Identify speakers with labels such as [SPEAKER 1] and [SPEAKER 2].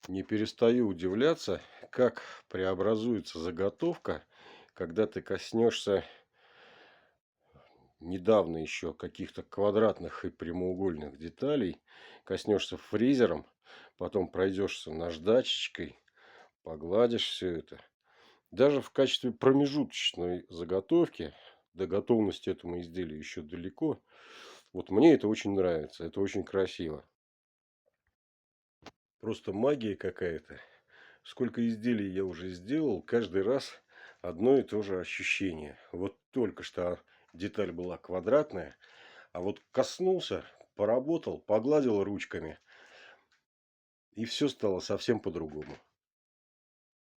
[SPEAKER 1] Не перестаю удивляться, как преобразуется заготовка, когда ты коснешься недавно еще каких-то квадратных и прямоугольных деталей, коснешься фрезером, потом пройдешься наждачечкой, погладишь все это. Даже в качестве промежуточной заготовки до готовности этому изделию еще далеко. Вот мне это очень нравится, это очень красиво. Просто магия какая-то. Сколько изделий я уже сделал, каждый раз одно и то же ощущение. Вот только что деталь была квадратная, а вот коснулся, поработал, погладил ручками, и все стало совсем по-другому.